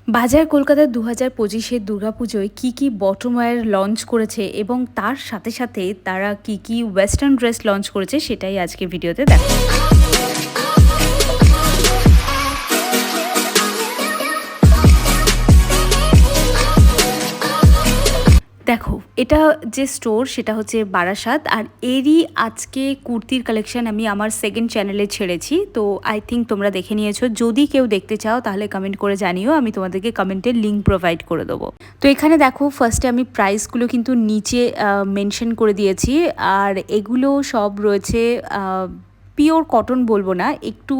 বাজার কলকাতা ২০২৫-এর দুর্গাপুজোয় কী bottom wire launch করেছে এবং তার সাথে সাথে তারা কী ওয়েস্টার্ন ড্রেস লঞ্চ করেছে সেটাই আজকে ভিডিওতে দেখো। দেখো, এটা যে স্টোর সেটা হচ্ছে বারাসাত, আর এরই আজকে কুর্তির কালেকশন আমি আমার সেকেন্ড চ্যানেলে ছেড়েছি। তো আই থিঙ্ক তোমরা দেখে নিয়েছো। যদি কেউ দেখতে চাও তাহলে কমেন্ট করে জানিও, আমি তোমাদেরকে কমেন্টের লিঙ্ক প্রোভাইড করে দেবো। তো এখানে দেখো, ফার্স্টে আমি প্রাইসগুলো কিন্তু নিচে মেনশন করে দিয়েছি। আর এগুলো সব রয়েছে পিওর কটন বলবো না, একটু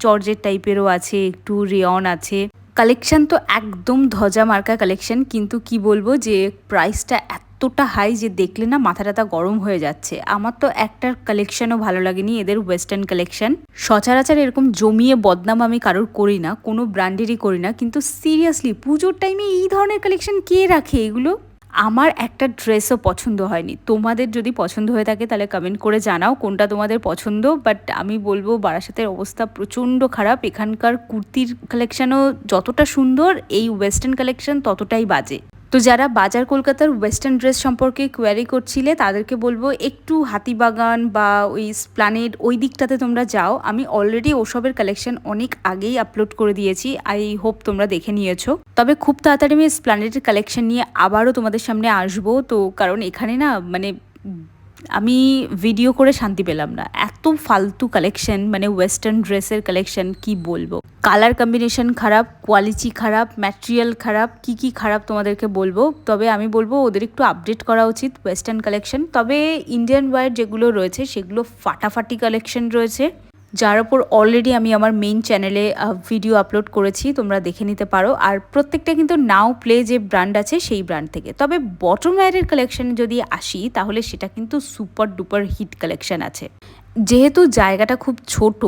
জর্জেট টাইপেরও আছে, একটু রেয়ন আছে। কালেকশন তো একদম ধ্বজা মার্কা কালেকশন, কিন্তু কি বলবো যে প্রাইসটা এতটা হাই যে দেখলে না মাথাটা গরম হয়ে যাচ্ছে। আমার তো একটার কালেকশনও ভালো লাগেনি এদের ওয়েস্টার্ন কালেকশন। সচরাচর এরকম জমিয়ে বদনাম আমি কারোর করি না, কোনো ব্র্যান্ডেরই করি না, কিন্তু সিরিয়াসলি পুজোর টাইমে এই ধরনের কালেকশন কে রাখে এগুলো? আমার একটা ড্রেসও পছন্দ হয়নি। তোমাদের যদি পছন্দ হয়ে থাকে তাহলে কমেন্ট করে জানাও কোনটা তোমাদের পছন্দ। বাট আমি বলবো বারাসাতের অবস্থা প্রচণ্ড খারাপ। এখানকার কুর্তির কালেকশানও যতটা সুন্দর, এই ওয়েস্টার্ন কালেকশন ততটাই বাজে। তো যারা বাজার কলকাতার ওয়েস্টার্ন ড্রেস সম্পর্কে কোয়ারি করছিলে তাদেরকে বলবো একটু হাতিবাগান বা ওই স্প্লানেড ওই দিকটাতে তোমরা যাও। আমি অলরেডি ওসবের কালেকশন অনেক আগেই আপলোড করে দিয়েছি, আই হোপ তোমরা দেখে নিয়েছো। তবে খুব তাড়াতাড়ি আমি স্প্লানেডের কালেকশন নিয়ে আবারও তোমাদের সামনে আসবো। তো কারণ এখানে না মানে আমি ভিডিও করে শান্তি পেলাম না, এত ফালতু কালেকশন, মানে ওয়েস্টার্ন ড্রেসের কালেকশন কি বলবো। কালার কম্বিনেশন খারাপ, কোয়ালিটি খারাপ, ম্যাটেরিয়াল খারাপ, কি খারাপ তোমাদেরকে বলবো। তবে আমি বলবো ওদের একটু আপডেট করা উচিত ওয়েস্টার্ন কালেকশন। তবে ইন্ডিয়ান ওয়্যার যেগুলো রয়েছে সেগুলো ফাটাফাটি কালেকশন রয়েছে, যার ওপর অলরেডি আমি আমার মেইন চ্যানেলে ভিডিও আপলোড করেছি, তোমরা দেখে নিতে পারো। আর প্রত্যেকটা কিন্তু নাও প্লে যে ব্র্যান্ড আছে সেই ব্র্যান্ড থেকে। তবে বটম ওয়্যারের কালেকশন যদি আসি তাহলে সেটা কিন্তু সুপার ডুপার হিট কালেকশন আছে। যেহেতু জায়গাটা খুব ছোট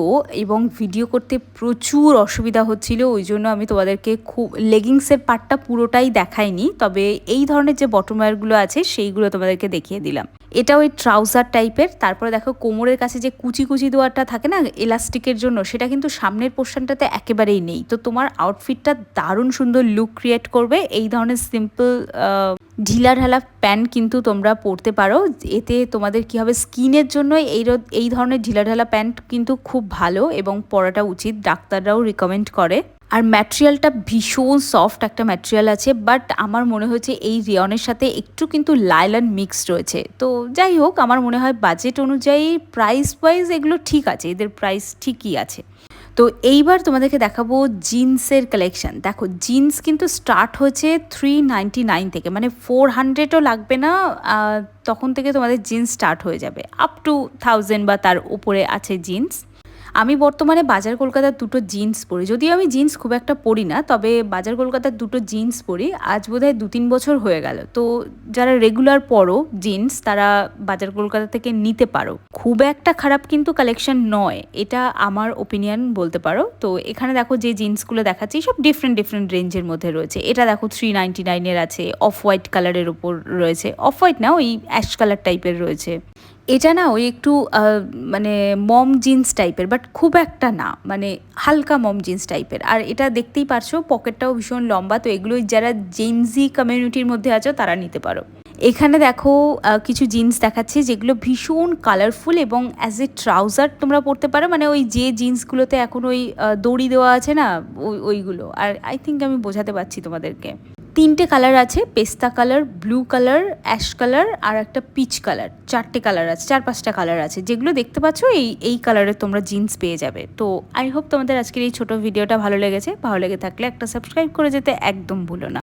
এবং ভিডিও করতে প্রচুর অসুবিধা হচ্ছিল, ওই জন্য আমি তোমাদেরকে খুব লেগিংসের পার্টটা পুরোটাই দেখাইনি। তবে এই ধরনের যে বটম ওয়্যারগুলো আছে সেইগুলো তোমাদেরকে দেখিয়ে দিলাম। এটা ওই ট্রাউজার টাইপের। তারপরে দেখো কোমরের কাছে যে কুচি দেওয়াটা থাকে না এলাস্টিকের জন্য, সেটা কিন্তু সামনের পোর্শনটাতে একেবারেই নেই। তো তোমার আউটফিটটা দারুণ সুন্দর লুক ক্রিয়েট করবে। এই ধরনের সিম্পল ঢিলাঢালা প্যান্ট কিন্তু তোমরা পরতে পারো। এতে তোমাদের কি হবে, স্কিনের জন্য এই ধরনের ঢিলাঢালা প্যান্ট কিন্তু খুব ভালো এবং পরাটা উচিত, ডাক্তাররাও রিকমেন্ড করে। আর ম্যাটেরিয়ালটা ভীষণ সফট একটা ম্যাটেরিয়াল আছে, বাট আমার মনে হয়েছে এই রেয়নের সাথে একটু কিন্তু লাইলন মিক্স রয়েছে। তো যাই হোক, আমার মনে হয় বাজেট অনুযায়ী প্রাইস ওয়াইজ এগুলো ঠিক আছে, এদের প্রাইস ঠিকই আছে। তো এইবার তোমাদেরকে দেখাবো জিন্সের কালেকশন। দেখো, জিন্স কিন্তু স্টার্ট হয়েছে 399 থেকে, মানে 400ও লাগবে না, তখন থেকে তোমাদের জিন্স স্টার্ট হয়ে যাবে। আপ টু 1000 বা তার উপরে আছে জিন্স। আমি বর্তমানে বাজার কলকাতার দুটো জিন্স পরি, যদিও আমি জিন্স খুব একটা পরি না, তবে বাজার কলকাতার দুটো জিন্স পরি। আজ বোধহয় 2-3 বছর হয়ে গেল। তো যারা রেগুলার পরো জিন্স তারা বাজার কলকাতা থেকে নিতে পারো। খুব একটা খারাপ কিন্তু কালেকশন নয়, এটা আমার ওপিনিয়ন বলতে পারো। তো এখানে দেখো যে জিন্সগুলো দেখাচ্ছি সব ডিফারেন্ট রেঞ্জের মধ্যে রয়েছে। এটা দেখো 399-এর আছে, অফ হোয়াইট কালারের ওপর রয়েছে, অফ হোয়াইট না ওই অ্যাশ কালার টাইপের রয়েছে। এটা না ওই একটু মানে মম জিন্স টাইপের, বাট খুব একটা না, মানে হালকা মম জিন্স টাইপের। আর এটা দেখতেই পারছো পকেটটাও ভীষণ লম্বা। তো এগুলোই যারা জেনজি কমিউনিটির মধ্যে আছো তারা নিতে পারো। এখানে দেখো কিছু জিন্স দেখাচ্ছি যেগুলো ভীষণ কালারফুল এবং অ্যাজ এ ট্রাউজার তোমরা পরতে পারো, মানে ওই যে জিন্সগুলোতে এখন ওই দড়ি দেওয়া আছে না, ওইগুলো। আর আই থিঙ্ক আমি বোঝাতে পারছি তোমাদেরকে। 3টে কালার আছে, পেস্তা colour, blue colour, ash colour আর একটা পিচ কালার। 4টে কালার আছে, 4-5টা কালার আছে। যেগুলো দেখতে পাচ্ছ এই কালারের তোমরা জিন্স পেয়ে যাবে। তো আই হোপ তোমাদের আজকের এই ছোট ভিডিওটা ভালো লেগেছে। ভালো লেগে থাকলে একটা সাবস্ক্রাইব করে যেতে একদম ভুলো না।